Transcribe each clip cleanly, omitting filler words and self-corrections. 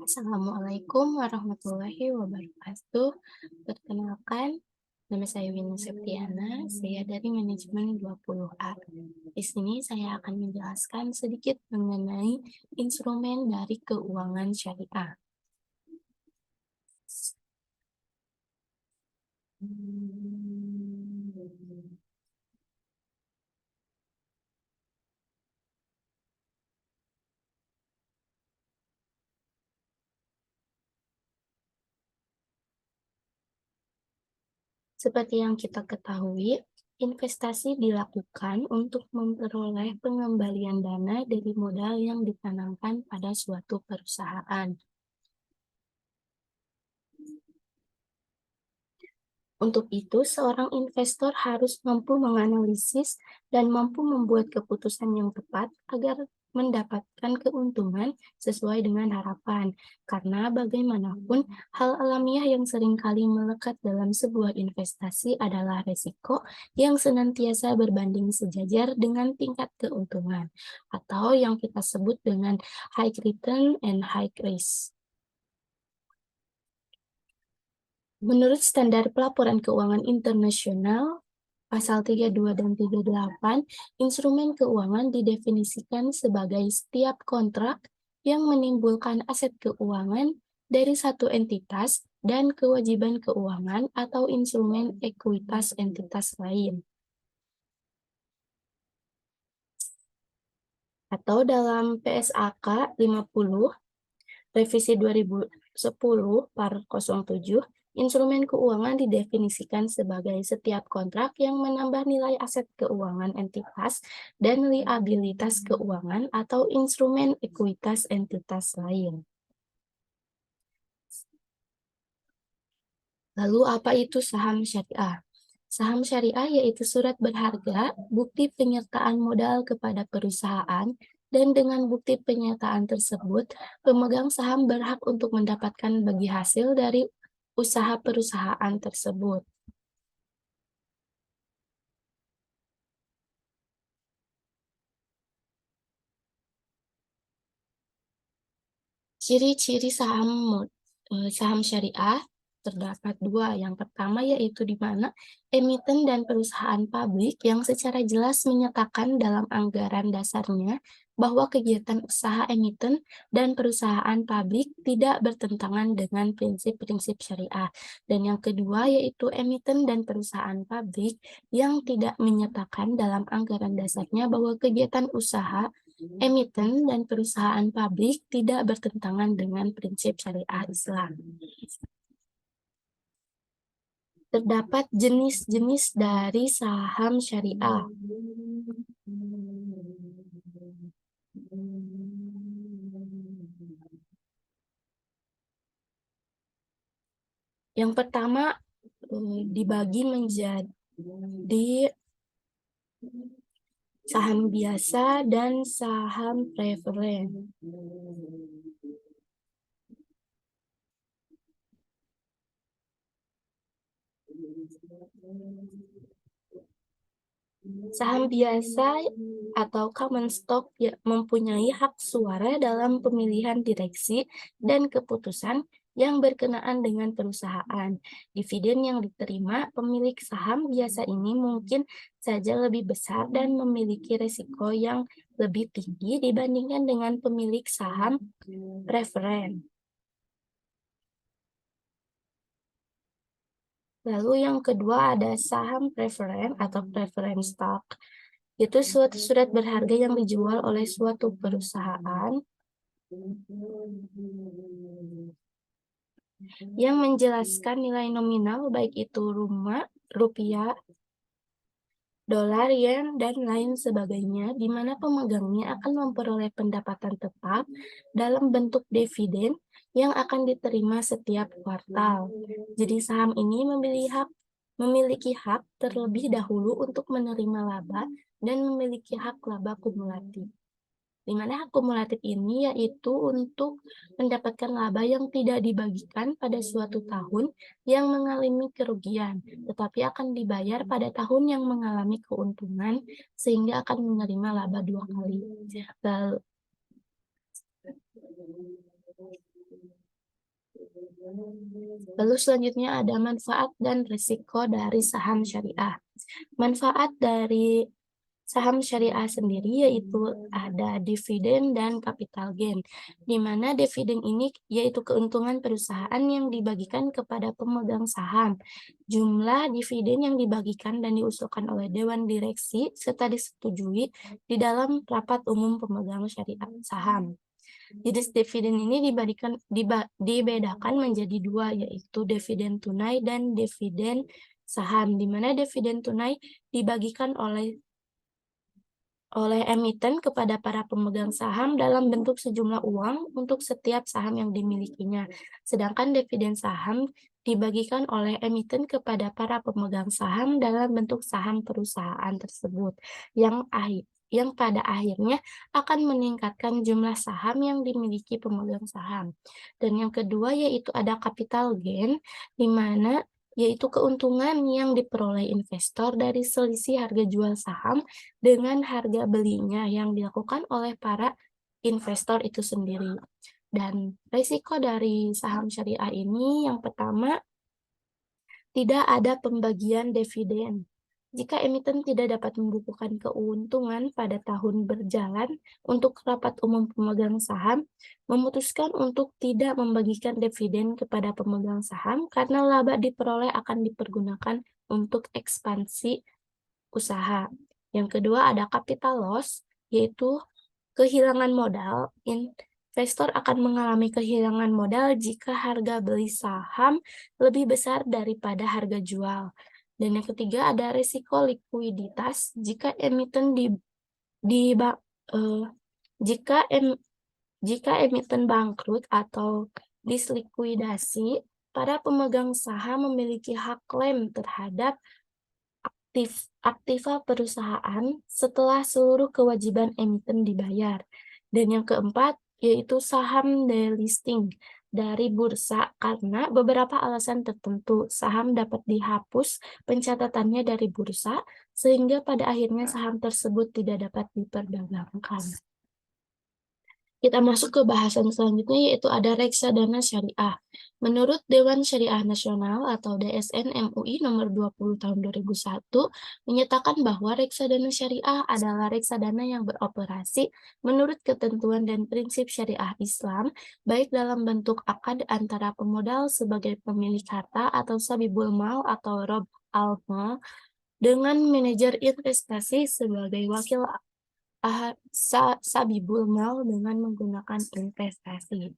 Assalamualaikum warahmatullahi wabarakatuh. Perkenalkan, nama saya Wina Septiana, saya dari manajemen 20A. Di sini saya akan menjelaskan sedikit mengenai instrumen dari keuangan syariah. Seperti yang kita ketahui, investasi dilakukan untuk memperoleh pengembalian dana dari modal yang ditanamkan pada suatu perusahaan. Untuk itu, seorang investor harus mampu menganalisis dan mampu membuat keputusan yang tepat agar mendapatkan keuntungan sesuai dengan harapan. Karena bagaimanapun, hal alamiah yang seringkali melekat dalam sebuah investasi adalah resiko yang senantiasa berbanding sejajar dengan tingkat keuntungan, atau yang kita sebut dengan high return and high risk. Menurut standar pelaporan keuangan internasional, pasal 32 dan 38, instrumen keuangan didefinisikan sebagai setiap kontrak yang menimbulkan aset keuangan dari satu entitas dan kewajiban keuangan atau instrumen ekuitas entitas lain. Atau dalam PSAK 50, revisi 2010 par 07, instrumen keuangan didefinisikan sebagai setiap kontrak yang menambah nilai aset keuangan entitas dan liabilitas keuangan atau instrumen ekuitas entitas lain. Lalu apa itu saham syariah? Saham syariah yaitu surat berharga, bukti penyertaan modal kepada perusahaan, dan dengan bukti penyertaan tersebut, pemegang saham berhak untuk mendapatkan bagi hasil dari usaha perusahaan tersebut. Ciri-ciri saham syariah terdapat dua. Yang pertama yaitu di mana emiten dan perusahaan publik yang secara jelas menyatakan dalam anggaran dasarnya bahwa kegiatan usaha emiten dan perusahaan publik tidak bertentangan dengan prinsip-prinsip syariah. Dan yang kedua yaitu emiten dan perusahaan publik yang tidak menyatakan dalam anggaran dasarnya bahwa kegiatan usaha emiten dan perusahaan publik tidak bertentangan dengan prinsip syariah Islam. Terdapat jenis-jenis dari saham syariah. Yang pertama dibagi menjadi saham biasa dan saham preferen. Saham biasa atau common stock mempunyai hak suara dalam pemilihan direksi dan keputusan yang berkenaan dengan perusahaan. Dividen yang diterima pemilik saham biasa ini mungkin saja lebih besar dan memiliki resiko yang lebih tinggi dibandingkan dengan pemilik saham preferen. Lalu yang kedua ada saham preferen atau preference stock. Itu suatu surat berharga yang dijual oleh suatu perusahaan yang menjelaskan nilai nominal baik itu rupiah, dolar, yen, dan lain sebagainya, di mana pemegangnya akan memperoleh pendapatan tetap dalam bentuk dividen yang akan diterima setiap kuartal. Jadi saham ini memiliki hak terlebih dahulu untuk menerima laba dan memiliki hak laba kumulatif. di mana akumulatif ini yaitu untuk mendapatkan laba yang tidak dibagikan pada suatu tahun yang mengalami kerugian, tetapi akan dibayar pada tahun yang mengalami keuntungan sehingga akan menerima laba 2 kali. Lalu selanjutnya ada manfaat dan risiko dari saham syariah. Manfaat dari saham syariah sendiri yaitu ada dividen dan capital gain, di mana dividen ini yaitu keuntungan perusahaan yang dibagikan kepada pemegang saham. Jumlah dividen yang dibagikan dan diusulkan oleh Dewan Direksi serta disetujui di dalam rapat umum pemegang syariah saham. Jenis dividen ini dibedakan menjadi dua, yaitu dividen tunai dan dividen saham, di mana dividen tunai dibagikan oleh emiten kepada para pemegang saham dalam bentuk sejumlah uang untuk setiap saham yang dimilikinya. Sedangkan dividen saham dibagikan oleh emiten kepada para pemegang saham dalam bentuk saham perusahaan tersebut yang pada akhirnya akan meningkatkan jumlah saham yang dimiliki pemegang saham. Dan yang kedua yaitu ada capital gain, di mana yaitu keuntungan yang diperoleh investor dari selisih harga jual saham dengan harga belinya yang dilakukan oleh para investor itu sendiri. Dan risiko dari saham syariah ini yang pertama, tidak ada pembagian dividen. Jika emiten tidak dapat membukukan keuntungan pada tahun berjalan, untuk rapat umum pemegang saham memutuskan untuk tidak membagikan dividen kepada pemegang saham karena laba diperoleh akan dipergunakan untuk ekspansi usaha. Yang kedua ada capital loss, yaitu kehilangan modal. Investor akan mengalami kehilangan modal jika harga beli saham lebih besar daripada harga jual. Dan yang ketiga ada risiko likuiditas jika emiten jika emiten bangkrut atau dislikuidasi, para pemegang saham memiliki hak klaim terhadap aktiva perusahaan setelah seluruh kewajiban emiten dibayar. Dan yang keempat yaitu saham delisting dari bursa karena beberapa alasan tertentu saham dapat dihapus pencatatannya dari bursa sehingga pada akhirnya saham tersebut tidak dapat diperdagangkan. Kita masuk ke bahasan selanjutnya yaitu ada reksadana syariah. Menurut Dewan Syariah Nasional atau DSN MUI nomor 20 tahun 2001 menyatakan bahwa reksadana syariah adalah reksadana yang beroperasi menurut ketentuan dan prinsip syariah Islam, baik dalam bentuk akad antara pemodal sebagai pemilik harta atau sabibul mal atau rob al-mal dengan manajer investasi sebagai wakil sabibul mal dengan menggunakan investasi.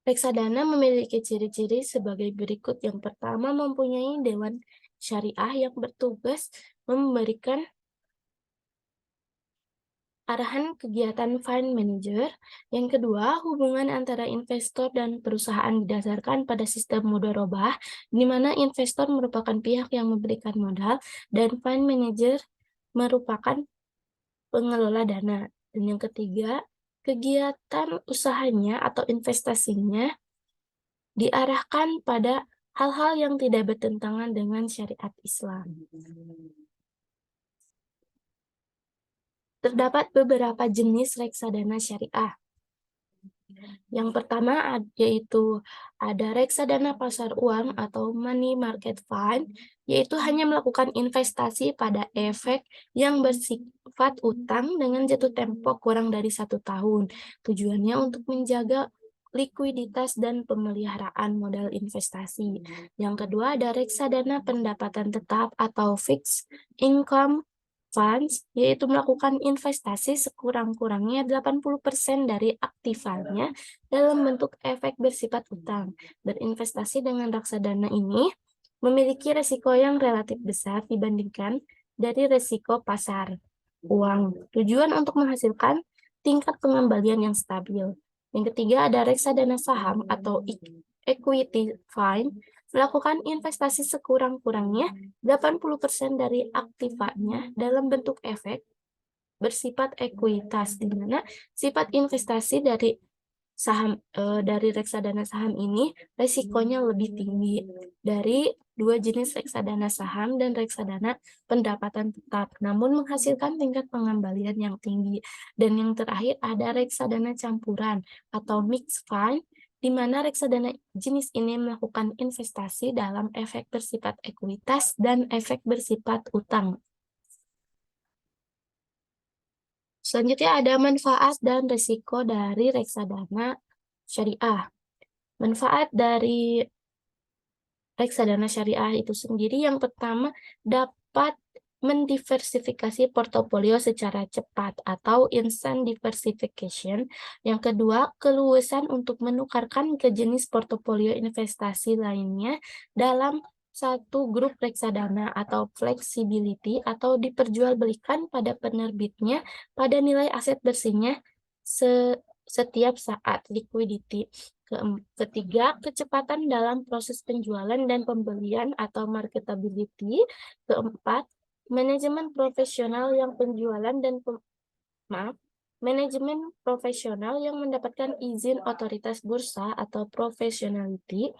Reksadana memiliki ciri-ciri sebagai berikut. Yang pertama, mempunyai dewan syariah yang bertugas memberikan arahan kegiatan fund manager. Yang kedua, hubungan antara investor dan perusahaan didasarkan pada sistem mudharabah, di mana investor merupakan pihak yang memberikan modal dan fund manager merupakan pengelola dana. Dan yang ketiga, kegiatan usahanya atau investasinya diarahkan pada hal-hal yang tidak bertentangan dengan syariat Islam. Terdapat beberapa jenis reksadana syariah. Yang pertama yaitu ada reksadana pasar uang atau money market fund, yaitu hanya melakukan investasi pada efek yang bersifat utang dengan jatuh tempo kurang dari 1 tahun. Tujuannya untuk menjaga likuiditas dan pemeliharaan modal investasi. Yang kedua ada reksadana pendapatan tetap atau fixed income funds, yaitu melakukan investasi sekurang-kurangnya 80% dari aktifanya dalam bentuk efek bersifat utang. Berinvestasi dengan reksadana ini memiliki risiko yang relatif besar dibandingkan dari risiko pasar uang. Tujuan untuk menghasilkan tingkat pengembalian yang stabil. Yang ketiga ada reksadana saham atau equity fund. melakukan investasi sekurang-kurangnya 80% dari aktivanya dalam bentuk efek bersifat ekuitas, di mana sifat investasi dari dari reksadana saham ini resikonya lebih tinggi dari dua jenis reksadana saham dan reksadana pendapatan tetap, namun menghasilkan tingkat pengembalian yang tinggi. Dan yang terakhir ada reksadana campuran atau mixed fund, di mana reksadana jenis ini melakukan investasi dalam efek bersifat ekuitas dan efek bersifat utang. Selanjutnya ada manfaat dan risiko dari reksadana syariah. Manfaat dari reksadana syariah itu sendiri yang pertama dapat mendiversifikasi portofolio secara cepat atau instant diversification. Yang kedua, keluasan untuk menukarkan ke jenis portofolio investasi lainnya dalam satu grup reksadana atau flexibility atau diperjualbelikan pada penerbitnya pada nilai aset bersihnya setiap saat liquidity. Ketiga, kecepatan dalam proses penjualan dan pembelian atau marketability. Keempat, manajemen profesional yang penjualan dan manajemen profesional yang mendapatkan izin otoritas bursa atau professionality.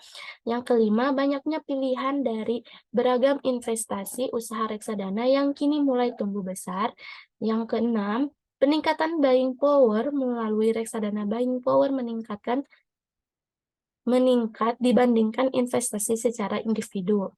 Yang kelima, banyaknya pilihan dari beragam investasi usaha reksadana yang kini mulai tumbuh besar. Yang keenam, peningkatan buying power melalui reksadana buying power meningkat dibandingkan investasi secara individu.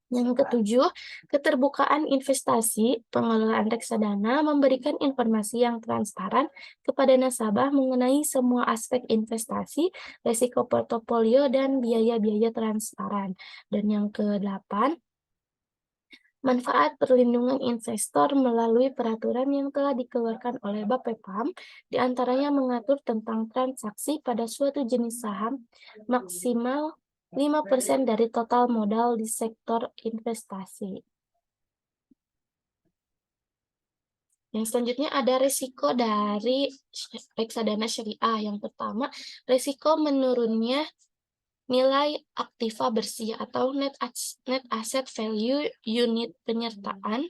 Yang ketujuh, keterbukaan investasi. Pengelolaan reksadana memberikan informasi yang transparan kepada nasabah mengenai semua aspek investasi, risiko portofolio, dan biaya-biaya transparan. Dan yang kedelapan, manfaat perlindungan investor melalui peraturan yang telah dikeluarkan oleh Bapepam, diantaranya mengatur tentang transaksi pada suatu jenis saham maksimal 5% dari total modal di sektor investasi. Yang selanjutnya ada risiko dari reksadana syariah. Yang pertama, risiko menurunnya nilai aktiva bersih atau net asset value unit penyertaan.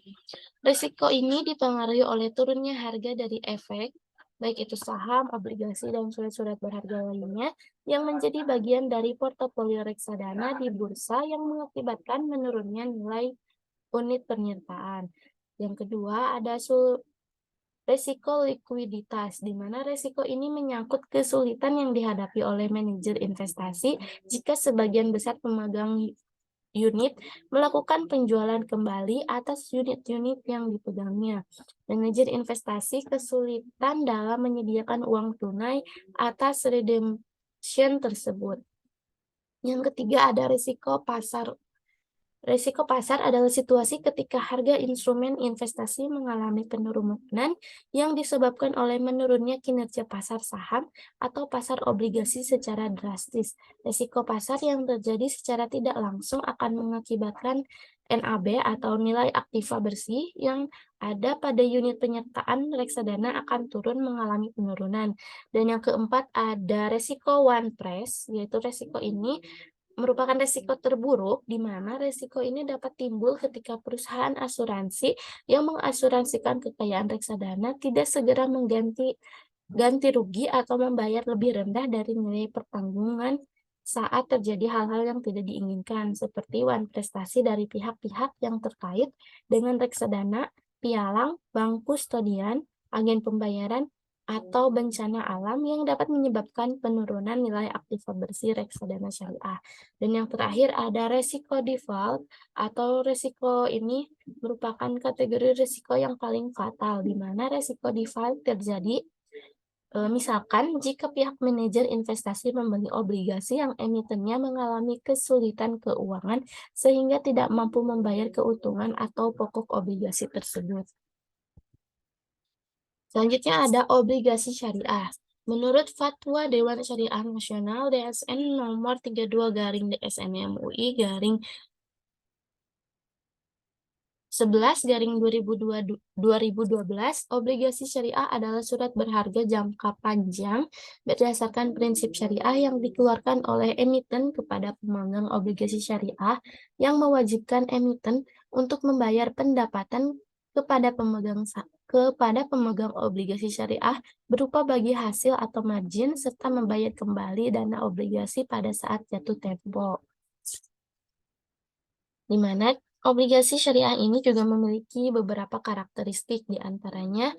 Risiko ini dipengaruhi oleh turunnya harga dari efek, baik itu saham, obligasi, dan surat-surat berharga lainnya, yang menjadi bagian dari portofolio reksadana di bursa yang mengakibatkan menurunnya nilai unit penyertaan. Yang kedua, ada resiko likuiditas, di mana resiko ini menyangkut kesulitan yang dihadapi oleh manajer investasi jika sebagian besar pemegang unit melakukan penjualan kembali atas unit-unit yang dipegangnya. Manajer investasi kesulitan dalam menyediakan uang tunai atas redemption tersebut. Yang ketiga ada risiko pasar. Risiko pasar adalah situasi ketika harga instrumen investasi mengalami penurunan yang disebabkan oleh menurunnya kinerja pasar saham atau pasar obligasi secara drastis. Risiko pasar yang terjadi secara tidak langsung akan mengakibatkan NAB atau nilai aktiva bersih yang ada pada unit penyertaan reksadana akan turun mengalami penurunan. Dan yang keempat ada risiko one price, yaitu risiko ini merupakan risiko terburuk, di mana risiko ini dapat timbul ketika perusahaan asuransi yang mengasuransikan kekayaan reksadana tidak segera ganti rugi atau membayar lebih rendah dari nilai pertanggungan saat terjadi hal-hal yang tidak diinginkan, seperti wan prestasi dari pihak-pihak yang terkait dengan reksadana, pialang, bank kustodian, agen pembayaran, atau bencana alam yang dapat menyebabkan penurunan nilai aktiva bersih reksadana syariah. Dan yang terakhir ada resiko default, atau resiko ini merupakan kategori risiko yang paling fatal, di mana resiko default terjadi misalkan jika pihak manajer investasi membeli obligasi yang emitennya mengalami kesulitan keuangan sehingga tidak mampu membayar keuntungan atau pokok obligasi tersebut. Selanjutnya ada obligasi syariah. Menurut Fatwa Dewan Syariah Nasional DSN nomor 32/DSN MUI 11/2012, obligasi syariah adalah surat berharga jangka panjang berdasarkan prinsip syariah yang dikeluarkan oleh emiten kepada pemegang obligasi syariah yang mewajibkan emiten untuk membayar pendapatan kepada pemegang obligasi syariah berupa bagi hasil atau margin serta membayar kembali dana obligasi pada saat jatuh tempo. Di mana obligasi syariah ini juga memiliki beberapa karakteristik, di antaranya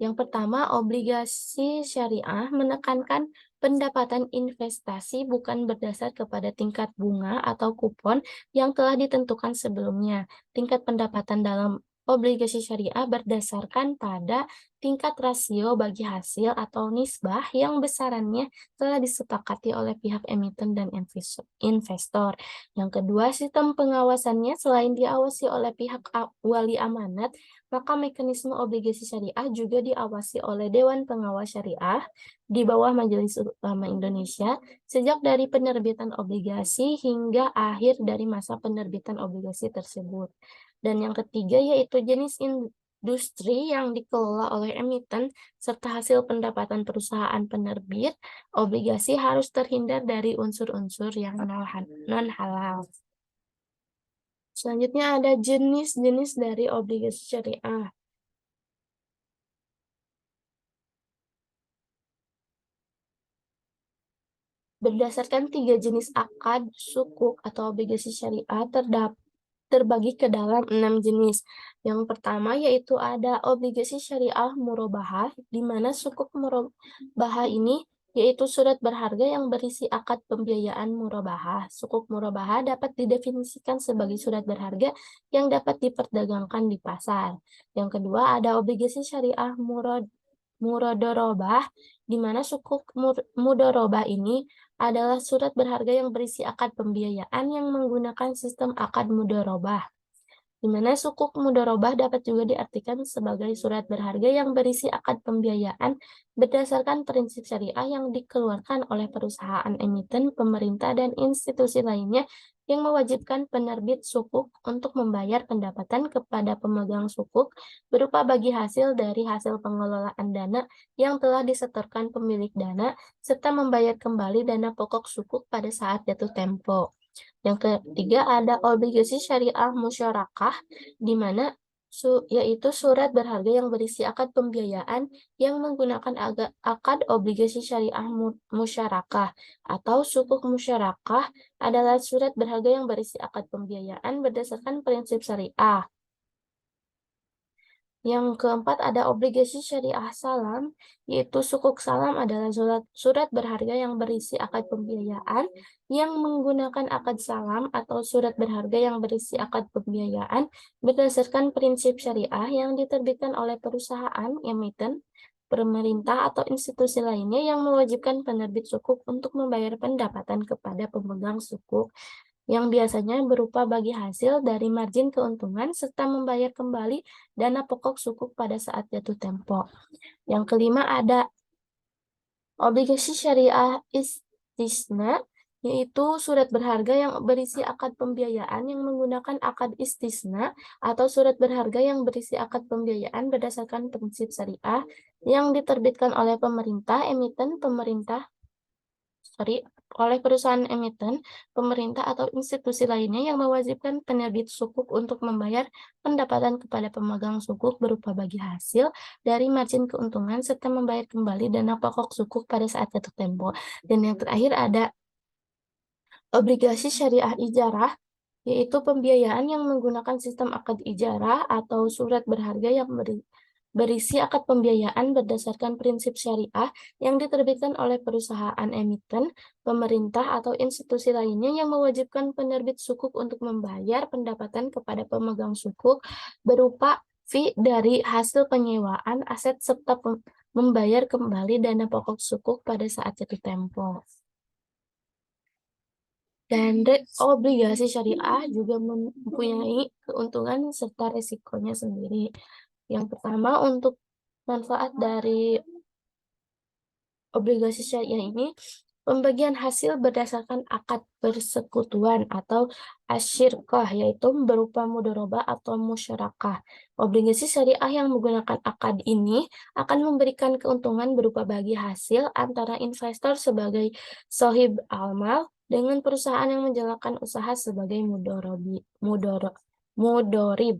yang pertama, obligasi syariah menekankan pendapatan investasi bukan berdasar kepada tingkat bunga atau kupon yang telah ditentukan sebelumnya. Tingkat pendapatan dalam obligasi syariah berdasarkan pada tingkat rasio bagi hasil atau nisbah yang besarannya telah disepakati oleh pihak emiten dan investor. Yang kedua, sistem pengawasannya selain diawasi oleh pihak wali amanat, maka mekanisme obligasi syariah juga diawasi oleh Dewan Pengawas Syariah di bawah Majelis Ulama Indonesia sejak dari penerbitan obligasi hingga akhir dari masa penerbitan obligasi tersebut. Dan yang ketiga yaitu jenis industri yang dikelola oleh emiten serta hasil pendapatan perusahaan penerbit obligasi harus terhindar dari unsur-unsur yang non-halal. Selanjutnya ada jenis-jenis dari obligasi syariah. Berdasarkan 3 jenis akad, sukuk, atau obligasi syariah terbagi ke dalam 6 jenis. Yang pertama yaitu ada obligasi syariah murabahah, di mana sukuk murabahah ini yaitu surat berharga yang berisi akad pembiayaan murabahah. Sukuk murabahah dapat didefinisikan sebagai surat berharga yang dapat diperdagangkan di pasar. Yang kedua ada obligasi syariah muradharobah, di mana sukuk mudharobah ini adalah surat berharga yang berisi akad pembiayaan yang menggunakan sistem akad mudharobah, di mana sukuk mudharobah dapat juga diartikan sebagai surat berharga yang berisi akad pembiayaan berdasarkan prinsip syariah yang dikeluarkan oleh perusahaan emiten, pemerintah, dan institusi lainnya yang mewajibkan penerbit sukuk untuk membayar pendapatan kepada pemegang sukuk berupa bagi hasil dari hasil pengelolaan dana yang telah disetorkan pemilik dana, serta membayar kembali dana pokok sukuk pada saat jatuh tempo. Yang ketiga ada obligasi syariah musyarakah, di mana yaitu surat berharga yang berisi akad pembiayaan yang menggunakan akad obligasi syariah musyarakah, atau sukuk musyarakah adalah surat berharga yang berisi akad pembiayaan berdasarkan prinsip syariah. Yang keempat ada obligasi syariah salam, yaitu sukuk salam adalah surat berharga yang berisi akad pembiayaan yang menggunakan akad salam atau surat berharga yang berisi akad pembiayaan berdasarkan prinsip syariah yang diterbitkan oleh perusahaan, emiten, pemerintah, atau institusi lainnya yang mewajibkan penerbit sukuk untuk membayar pendapatan kepada pemegang sukuk yang biasanya berupa bagi hasil dari margin keuntungan serta membayar kembali dana pokok sukuk pada saat jatuh tempo. Yang kelima ada obligasi syariah istisna, yaitu surat berharga yang berisi akad pembiayaan yang menggunakan akad istisna atau surat berharga yang berisi akad pembiayaan berdasarkan prinsip syariah yang diterbitkan oleh pemerintah, emiten, oleh perusahaan emiten, pemerintah, atau institusi lainnya yang mewajibkan penerbit sukuk untuk membayar pendapatan kepada pemegang sukuk berupa bagi hasil dari margin keuntungan serta membayar kembali dana pokok sukuk pada saat jatuh tempo. Dan yang terakhir ada obligasi syariah ijarah, yaitu pembiayaan yang menggunakan sistem akad ijarah atau surat berharga yang berisi akad pembiayaan berdasarkan prinsip syariah yang diterbitkan oleh perusahaan emiten, pemerintah, atau institusi lainnya yang mewajibkan penerbit sukuk untuk membayar pendapatan kepada pemegang sukuk berupa fee dari hasil penyewaan aset serta membayar kembali dana pokok sukuk pada saat jatuh tempo. Dan obligasi syariah juga mempunyai keuntungan serta resikonya sendiri. Yang pertama, untuk manfaat dari obligasi syariah ini Pembagian hasil berdasarkan akad persekutuan atau asyirkah, yaitu berupa mudharabah atau musyarakah. Obligasi syariah yang menggunakan akad ini akan memberikan keuntungan berupa bagi hasil antara investor sebagai sohib amal dengan perusahaan yang menjalankan usaha sebagai mudorib.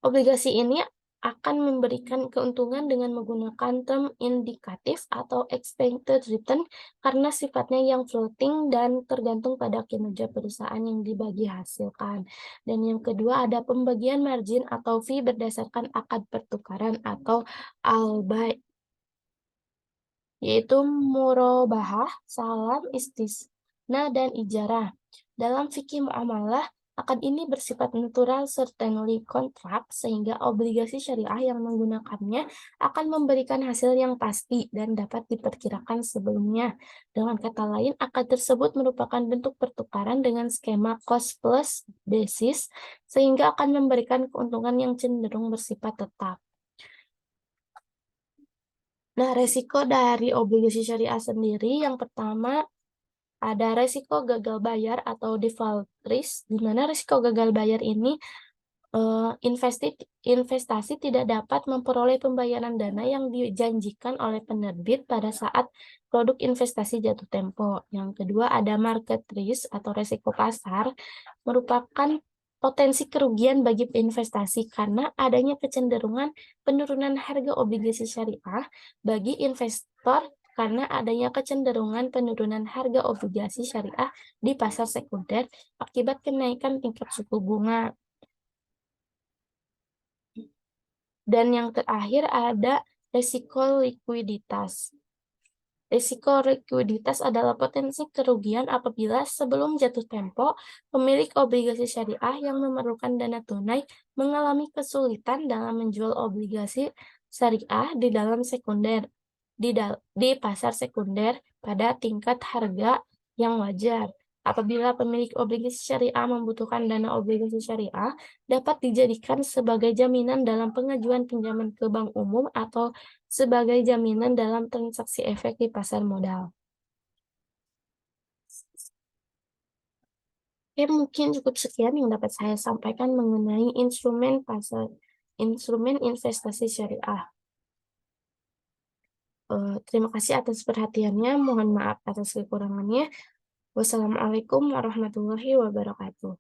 Obligasi ini akan memberikan keuntungan dengan menggunakan term indikatif atau expected return karena sifatnya yang floating dan tergantung pada kinerja perusahaan yang dibagi hasilkan. Dan yang kedua ada pembagian margin atau fee berdasarkan akad pertukaran atau albay, yaitu murabahah, salam, istisna, dan ijarah. Dalam fikih muamalah, akad ini bersifat natural certainly contract, sehingga obligasi syariah yang menggunakannya akan memberikan hasil yang pasti dan dapat diperkirakan sebelumnya. Dengan kata lain, akad tersebut merupakan bentuk pertukaran dengan skema cost plus basis, sehingga akan memberikan keuntungan yang cenderung bersifat tetap. Nah, resiko dari obligasi syariah sendiri yang pertama ada resiko gagal bayar atau default risk, di mana resiko gagal bayar ini investasi tidak dapat memperoleh pembayaran dana yang dijanjikan oleh penerbit pada saat produk investasi jatuh tempo. Yang kedua ada market risk atau resiko pasar, merupakan potensi kerugian bagi investasi karena adanya kecenderungan penurunan harga obligasi syariah bagi investor karena adanya kecenderungan penurunan harga obligasi syariah di pasar sekunder akibat kenaikan tingkat suku bunga. Dan yang terakhir ada risiko likuiditas. Risiko likuiditas adalah potensi kerugian apabila sebelum jatuh tempo, pemilik obligasi syariah yang memerlukan dana tunai mengalami kesulitan dalam menjual obligasi syariah di dalam sekunder, di pasar sekunder pada tingkat harga yang wajar. Apabila pemilik obligasi syariah membutuhkan dana obligasi syariah, dapat dijadikan sebagai jaminan dalam pengajuan pinjaman ke bank umum atau sebagai jaminan dalam transaksi efek di pasar modal. Oke, mungkin cukup sekian yang dapat saya sampaikan mengenai instrumen investasi syariah. Terima kasih atas perhatiannya. Mohon maaf atas kekurangannya. Wassalamualaikum warahmatullahi wabarakatuh.